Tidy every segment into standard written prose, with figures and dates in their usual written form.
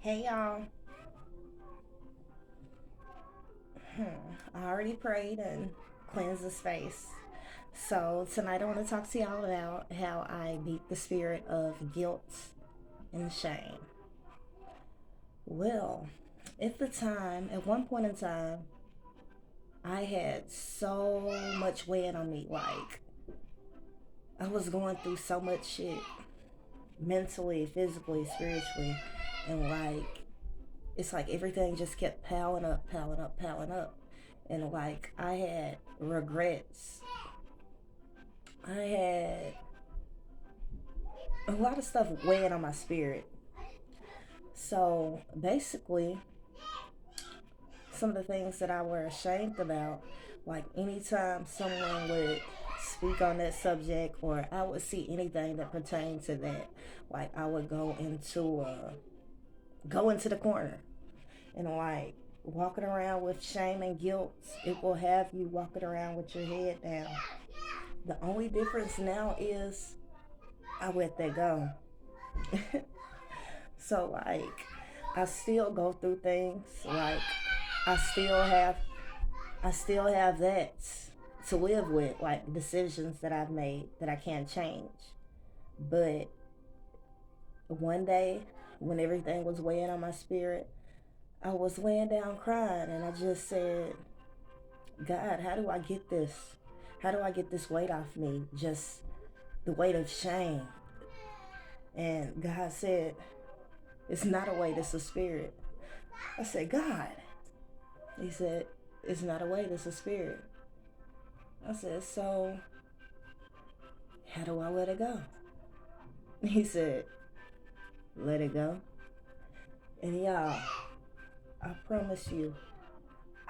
Hey y'all. I already prayed and cleansed the space. So tonight I want to talk to y'all about how I beat the spirit of guilt and shame. Well, at one point in time, I had so much weighing on me. Like, I was going through so much shit mentally, physically, spiritually. And it's like everything just kept piling up, piling up, piling up. And like, I had regrets. I had a lot of stuff weighing on my spirit. So basically, some of the things that I were ashamed about, like anytime someone would speak on that subject or I would see anything that pertained to that, like I would go into the corner and like walking around with shame and guilt, it will have you walking around with your head down. The only difference now is I let that go. So like I still go through things. Like I still have I still have that to live with, like decisions that I've made that I can't change. But one day when everything was weighing on my spirit, I was laying down crying and I just said, God, how do I get this? How do I get this weight off me? Just the weight of shame. And God said, it's not a weight, it's a spirit. I said, God. He said, it's not a weight, it's a spirit. I said, so how do I let it go? He said, let it go. And y'all, I promise you,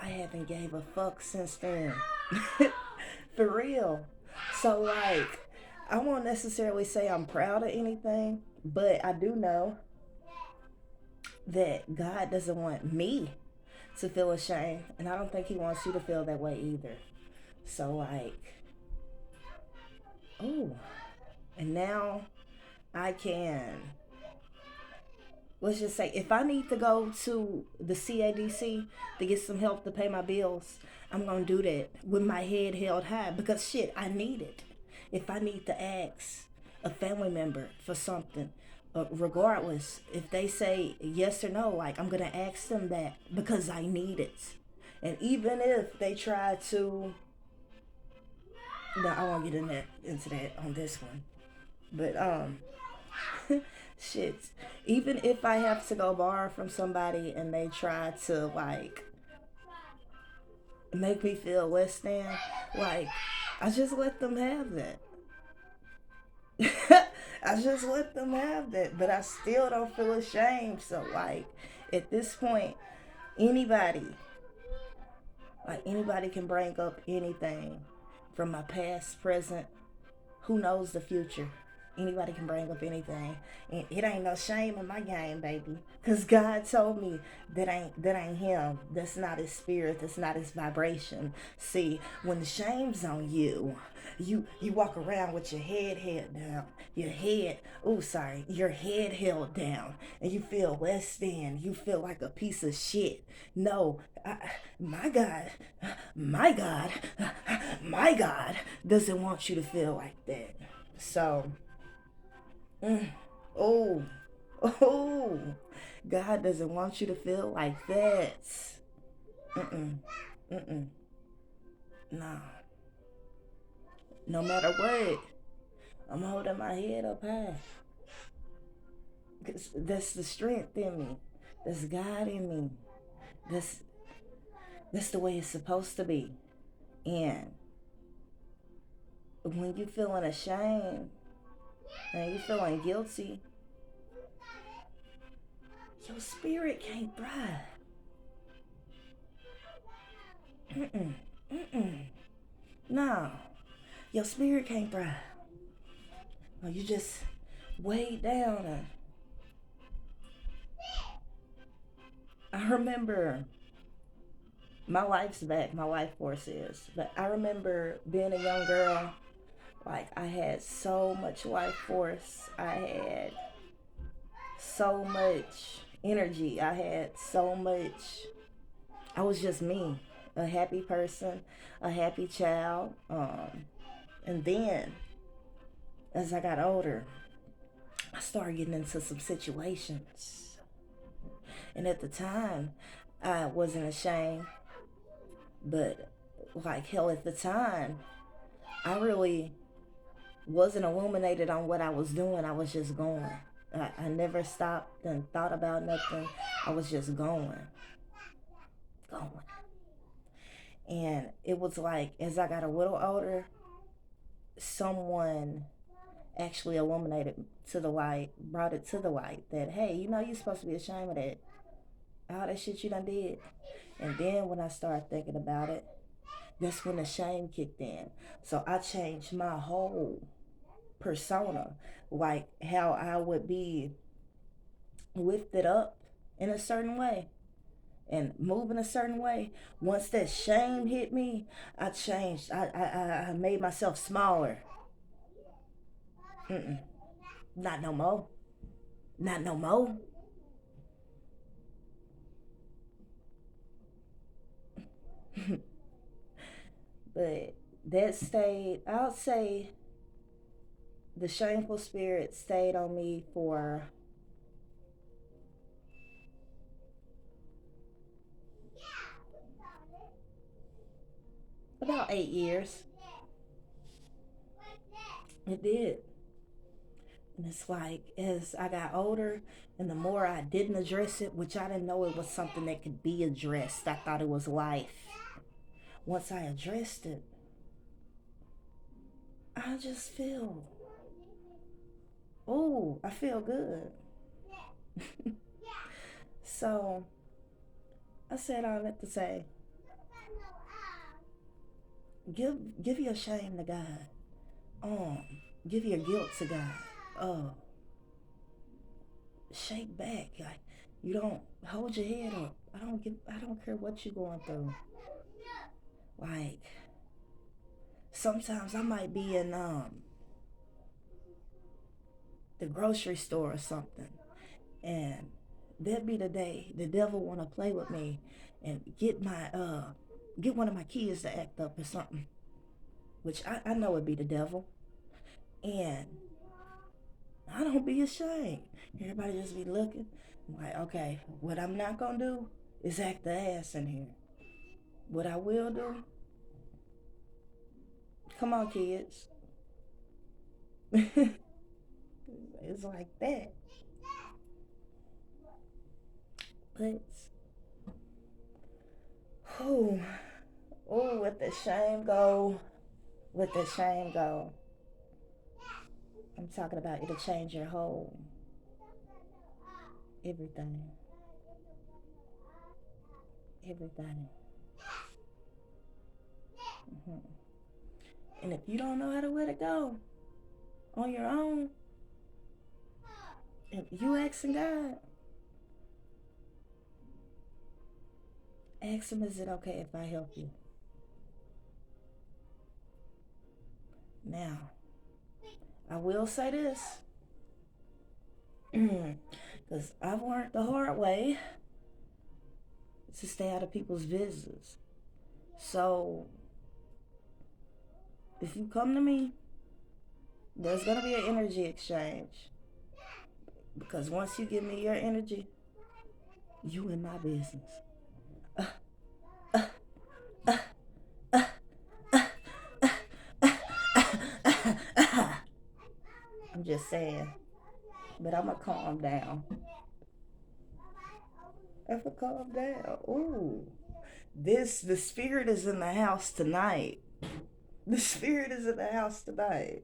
I haven't gave a fuck since then. For real. So like, I won't necessarily say I'm proud of anything, but I do know that God doesn't want me to feel ashamed, and I don't think He wants you to feel that way either. So like, oh, and now I can, let's just say, if I need to go to the CADC to get some help to pay my bills, I'm gonna do that with my head held high because shit, I need it. If I need to ask a family member for something, regardless if they say yes or no, like I'm gonna ask them that because I need it. And even if they try to, no, I won't get into that on this one. But shit. Even if I have to go borrow from somebody and they try to like make me feel less than, like I just let them have that. I just let them have that, but I still don't feel ashamed. So like at this point, anybody, anybody can bring up anything from my past, present, who knows the future? Anybody can bring up anything, and it ain't no shame in my game, baby. Cause God told me that ain't Him. That's not His spirit. That's not His vibration. See, when the shame's on you, you walk around with your head held down, your head held down, and you feel less than. You feel like a piece of shit. No, my God, my God, my God doesn't want you to feel like that. So, oh, oh, God doesn't want you to feel like that. Mm-mm, mm-mm, no. No matter what, I'm holding my head up high. Cause that's the strength in me. That's God in me. That's that's the way it's supposed to be. And when you feeling ashamed and you feeling guilty, your spirit can't thrive. Mm-mm, mm-mm. No, your spirit can't thrive. No, you just way down. And I remember my life's back, my life force is. But I remember being a young girl, like I had so much life force. I had so much. energy. I had so much. I was just me, a happy person, a happy child. And then as I got older, I started getting into some situations. And at the time, I wasn't ashamed, but like hell at the time, I really wasn't illuminated on what I was doing. I was just going. I never stopped and thought about nothing. I was just going. And it was like as I got a little older, someone actually illuminated to the light, brought it to the light that hey, you're supposed to be ashamed of that, all that shit you done did. And then when I started thinking about it, that's when the shame kicked in. So I changed my whole persona, like how I would be lifted up in a certain way and move in a certain way. Once that shame hit me, I changed. I made myself smaller. Mm-mm. Not no more. Not no more. But that stayed, I'll say the shameful spirit stayed on me for about 8 years. It did. And it's like as I got older and the more I didn't address it, which I didn't know it was something that could be addressed, I thought it was life. Once I addressed it, I just feel, oh, I feel good. So I said all that to say, give your shame to God. Um, give your guilt to God. Uh, shake back. Like you don't hold your head up. I don't care what you're going through. Like sometimes I might be in the grocery store or something, and that be the day the devil wanna play with me and get one of my kids to act up or something. Which I know it'd be the devil. And I don't be ashamed. Everybody just be looking. I'm like, okay, what I'm not gonna do is act the ass in here. What I will do, come on, kids. It's like that. But, oh, oh, let the shame go. Let the shame go. I'm talking about it'll change your whole everything. Everything. Hmm. And if you don't know how to let it go on your own, if you asking God, ask him, is it okay if I help you? Now, I will say this, because I've learned the hard way to stay out of people's business. So, if you come to me, there's going to be an energy exchange. Because once you give me your energy, you in my business. Uh, uh, uh, uh, I'm just saying. But I'm going to calm down. If I calm down. Ooh. The spirit is in the house tonight. The spirit is in the house tonight.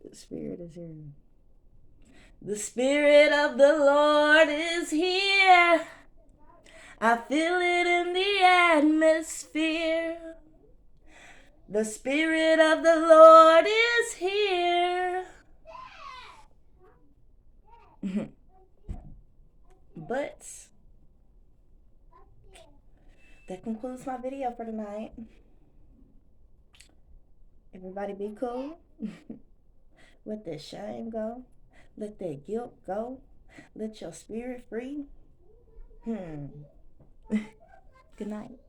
The spirit is here. The spirit of the Lord is here. I feel it in the atmosphere. The spirit of the Lord is here. But that concludes my video for tonight. Everybody be cool. Let that shame go. Let that guilt go. Let your spirit free. Good night.